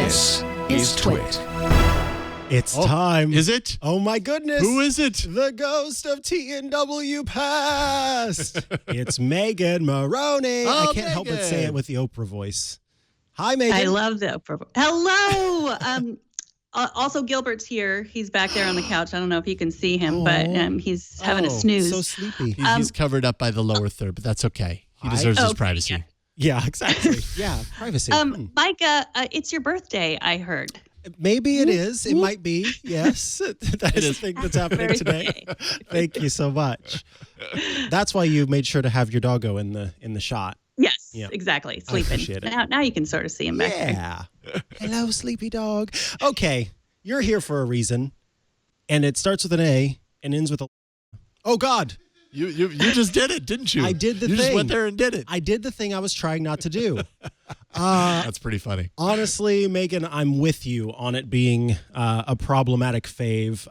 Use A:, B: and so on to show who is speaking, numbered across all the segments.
A: This is Twit.
B: It's time.
C: Is it?
B: Oh my goodness.
C: Who is it?
B: The ghost of T&W past. It's Megan Maroney. I can't help but say it with the Oprah voice. Hi, Megan.
D: I love the Oprah voice. Hello. Also, Gilbert's here. He's back there on the couch. I don't know if you can see him, but he's having a snooze.
B: So sleepy.
C: He's covered up by the lower third, but that's okay. He deserves his privacy.
B: Yeah, exactly. Yeah, privacy.
D: Micah, it's your birthday, I heard.
B: Maybe it is. It might be. Yes. That is the thing that's happening today. Thank you so much. That's why you made sure to have your doggo in the shot.
D: Yes, exactly. Sleeping. Now you can sort of see him back there.
B: Yeah. Hello, sleepy dog. Okay. You're here for a reason. And it starts with an A and ends with a... Oh, God.
C: You just did it, didn't you?
B: I did the thing.
C: You just went there and did it.
B: I did the thing I was trying not to do.
C: That's pretty funny. Honestly,
B: Megan, I'm with you on it being a problematic fave.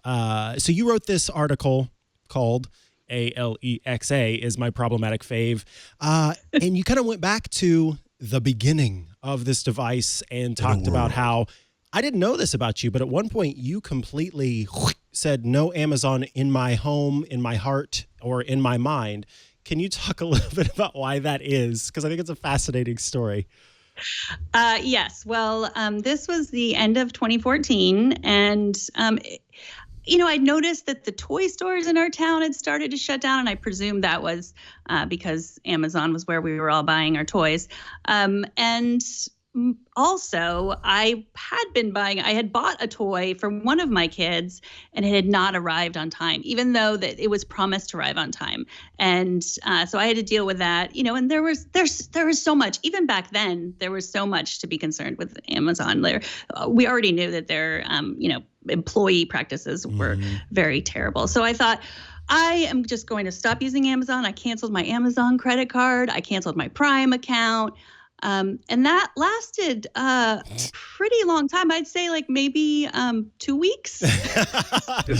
B: So you wrote this article called Alexa is my problematic fave. And you kind of went back to the beginning of this device and talked about how, I didn't know this about you, but at one point you completely said no Amazon in my home, in my heart, or in my mind. Can you talk a little bit about why that is? Because I think it's a fascinating story.
D: Yes. Well, this was the end of 2014. And, I'd noticed that the toy stores in our town had started to shut down. And I presume that was because Amazon was where we were all buying our toys. And also, I had bought a toy for one of my kids and it had not arrived on time, even though that it was promised to arrive on time. And so I had to deal with that, and there was so much, even back then, there was so much to be concerned with Amazon. We already knew that their, employee practices were very terrible. So I thought, I am just going to stop using Amazon. I canceled my Amazon credit card. I canceled my Prime account. And that lasted a pretty long time. I'd say like maybe 2 weeks.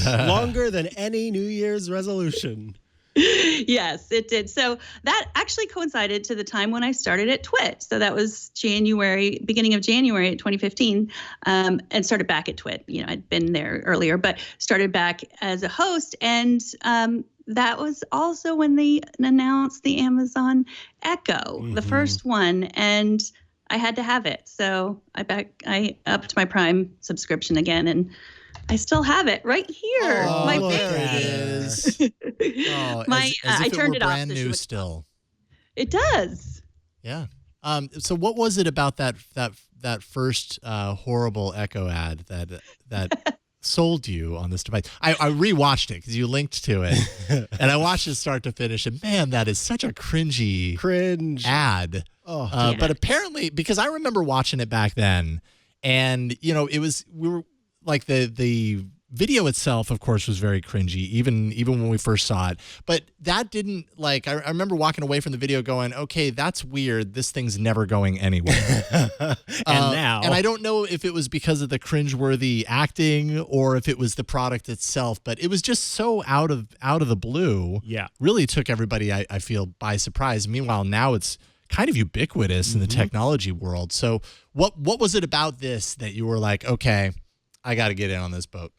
B: Longer than any New Year's resolution.
D: Yes, it did. So that actually coincided to the time when I started at Twit. So that was beginning of January 2015, and started back at Twit. I'd been there earlier, but started back as a host. And that was also when they announced the Amazon Echo, the first one, and I had to have it. So I upped my Prime subscription again, and I still have it right here.
C: Oh,
D: my
C: look
D: baby.
C: at it.
D: I turned it off.
C: Brand new still.
D: It does.
C: Yeah. So what was it about that first horrible Echo ad that sold you on this device? I rewatched it because you linked to it, and I watched it start to finish. And man, that is such a cringe ad.
B: Oh,
C: but apparently, because I remember watching it back then, and we were like the video itself, of course, was very cringy, even when we first saw it. But that didn't I remember walking away from the video going, okay, that's weird. This thing's never going anywhere. And I don't know if it was because of the cringeworthy acting or if it was the product itself, but it was just so out of the blue.
B: Yeah.
C: Really took everybody, I feel, by surprise. Meanwhile, now it's kind of ubiquitous in the technology world. So what was it about this that you were like, okay, I got to get in on this boat?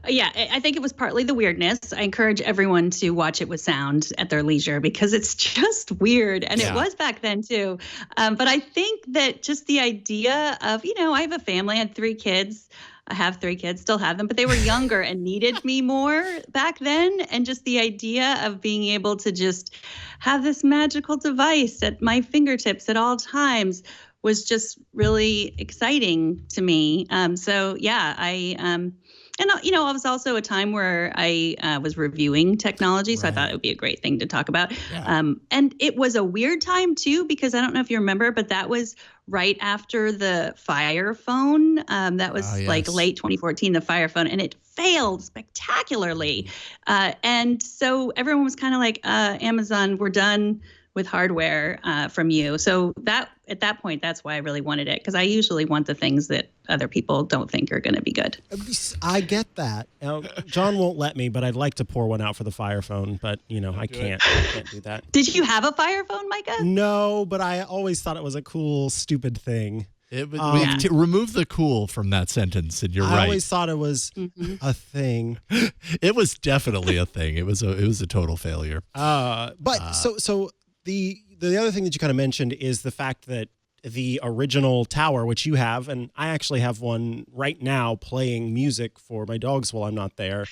D: Yeah, I think it was partly the weirdness. I encourage everyone to watch it with sound at their leisure because it's just weird. And it was back then, too. But I think that just the idea of, I have a family, I had 3 kids. I have 3 kids, still have them, but they were younger and needed me more back then. And just the idea of being able to just have this magical device at my fingertips at all times was just really exciting to me. It was also a time where I was reviewing technology, so I thought it would be a great thing to talk about. Yeah. And it was a weird time, too, because I don't know if you remember, but that was right after the Fire phone. That was like late 2014, the Fire phone, and it failed spectacularly. And so everyone was kind of like, Amazon, we're done with hardware from you. So that at that point, that's why I really wanted it, because I usually want the things that other people don't think are going to be good.
B: I get that. Now, John won't let me, but I'd like to pour one out for the Fire phone, but I can't do that.
D: Did you have a Fire phone, Micah?
B: No, but I always thought it was a cool, stupid thing.
C: Remove the cool from that sentence, and you're right.
B: I always thought it was a thing.
C: It was definitely a thing. It was a total failure.
B: So the other thing that you kind of mentioned is the fact that the original tower, which you have, and I actually have one right now playing music for my dogs while I'm not there.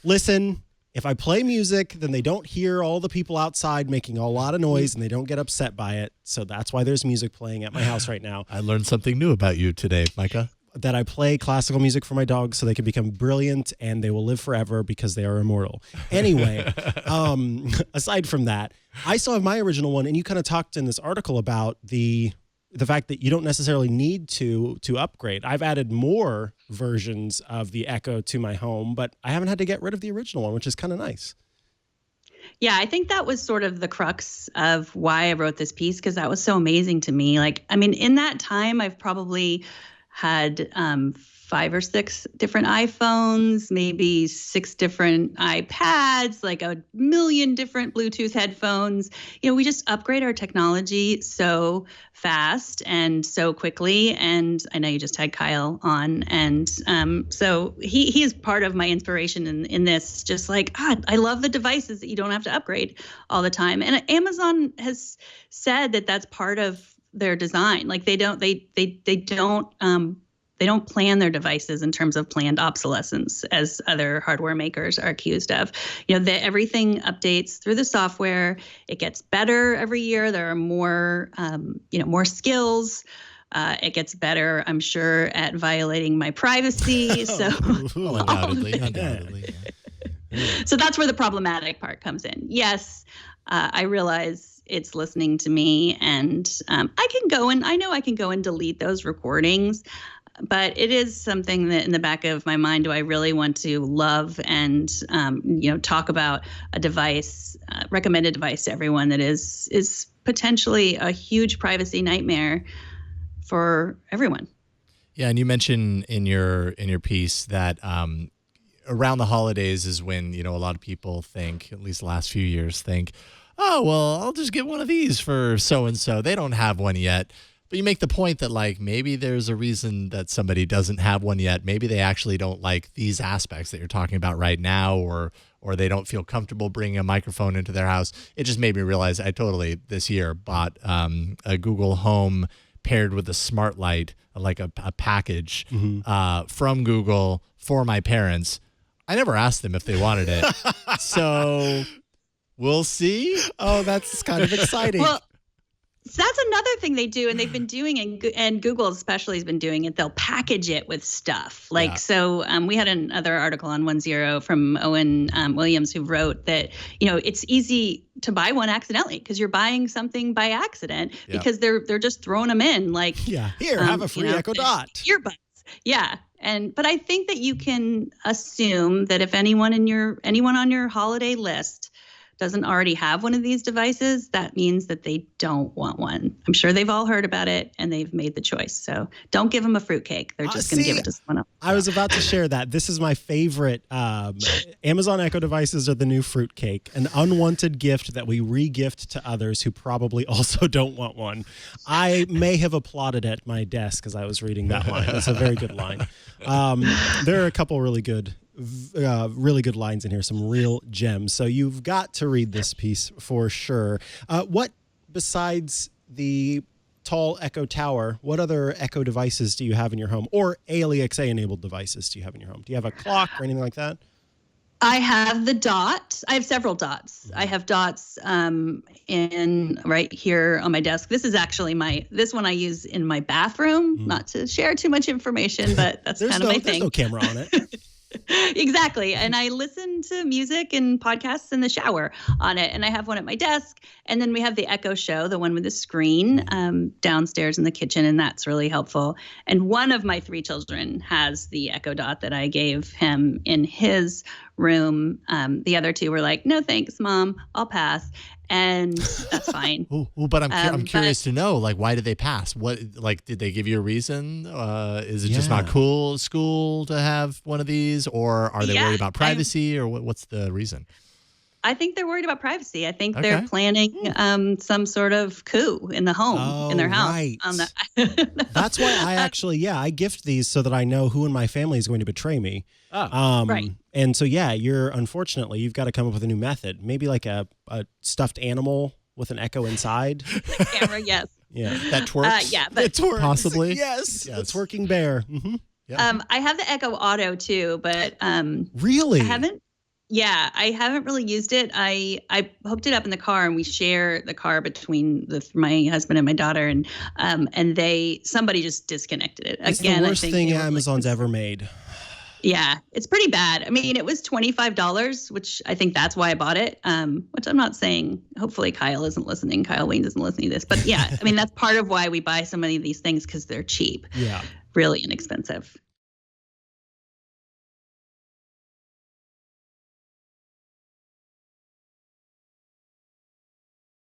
B: Listen, if I play music, then they don't hear all the people outside making a lot of noise and they don't get upset by it. So that's why there's music playing at my house right now.
C: I learned something new about you today, Micah.
B: That I play classical music for my dogs so they can become brilliant and they will live forever because they are immortal. Anyway, aside from that, I still have my original one, and you kind of talked in this article about the fact that you don't necessarily need to upgrade. I've added more versions of the Echo to my home, but I haven't had to get rid of the original one, which is kind of nice.
D: Yeah, I think that was sort of the crux of why I wrote this piece, because that was so amazing to me. Like, I mean, in that time, I've probably had 5 or 6 different iPhones, maybe 6 different iPads, like a million different Bluetooth headphones. You know, we just upgrade our technology so fast and so quickly. And I know you just had Kyle on. And so he is part of my inspiration in this, just like, God, I love the devices that you don't have to upgrade all the time. And Amazon has said that that's part of their design. Like they don't plan their devices in terms of planned obsolescence, as other hardware makers are accused of. You know, everything updates through the software. It gets better every year. There are more, more skills. It gets better, I'm sure, at violating my privacy. So
C: undoubtedly.
D: So that's where the problematic part comes in. Yes, I realize it's listening to me, and I know I can go and delete those recordings. But it is something that in the back of my mind, do I really want to love and, talk about a device, recommended device to everyone that is potentially a huge privacy nightmare for everyone.
C: Yeah. And you mentioned in your piece that around the holidays is when, a lot of people think, at least the last few years, think, oh, well, I'll just get one of these for so-and-so. They don't have one yet. But you make the point that, like, maybe there's a reason that somebody doesn't have one yet. Maybe they actually don't like these aspects that you're talking about right now, or they don't feel comfortable bringing a microphone into their house. It just made me realize I totally, this year, bought a Google Home paired with a smart light, like a package from Google for my parents. I never asked them if they wanted it. So we'll see.
B: Oh, that's kind of exciting.
D: Well, so that's another thing they do, and they've been doing, and Google especially has been doing it. They'll package it with stuff. So we had another article on 10 from Owen Williams, who wrote that, it's easy to buy one accidentally because you're buying something by accident because they're just throwing them in. Like,
B: here, have a free Echo Dot.
D: Earbuds. Yeah. But I think that you can assume that if anyone on your holiday list doesn't already have one of these devices, that means that they don't want one. I'm sure they've all heard about it and they've made the choice. So don't give them a fruitcake. They're just going to give it to someone else.
B: I was about to share that. This is my favorite. Amazon Echo devices are the new fruitcake, an unwanted gift that we re-gift to others who probably also don't want one. I may have applauded at my desk as I was reading that line. That's a very good line. There are a couple really good lines in here, some real gems. So you've got to read this piece for sure. What, besides the tall Echo Tower, what other Echo devices do you have in your home, or ALEXA enabled devices do you have in your home? Do you have a clock or anything like that?
D: I have the Dot. I have several Dots. I have Dots in right here on my desk. This is actually this one I use in my bathroom. Not to share too much information, but that's kind of my thing.
B: There's no camera on it.
D: Exactly. And I listen to music and podcasts in the shower on it. And I have one at my desk. And then we have the Echo Show, the one with the screen downstairs in the kitchen. And that's really helpful. And one of my 3 children has the Echo Dot that I gave him in his room. The other 2 were like, no, thanks, Mom. I'll pass. And that's fine.
C: But I'm curious to know, like, why did they pass? What, like, did they give you a reason? Is it just not cool at school to have one of these, or are they worried about privacy, or what's the reason?
D: I think they're worried about privacy. I think
C: Okay.
D: they're planning some sort of coup in the home, in their house.
B: Right.
D: On the
B: That's why I actually, I gift these so that I know who in my family is going to betray me.
D: Right.
B: And so, unfortunately, you've got to come up with a new method. Maybe like a stuffed animal with an echo inside.
D: camera, yes.
B: Yeah.
C: That twerks?
D: Yeah, but
B: It twerks.
C: Possibly.
B: Yes. A twerking bear. Mm-hmm.
C: Yeah.
D: I have the Echo Auto too, but
B: Really?
D: I haven't really used it. I hooked it up in the car, and we share the car between my husband and my daughter, and somebody just disconnected it.
B: It's
D: Again,
B: the worst
D: I think
B: thing
D: they were
B: Amazon's ever made.
D: Yeah, it's pretty bad. I mean, it was $25, which I think that's why I bought it. Which I'm not saying. Hopefully, Kyle isn't listening. Kyle Wayne isn't listening to this, but yeah, I mean that's part of why we buy so many of these things, because they're cheap.
B: Yeah.
D: Really inexpensive.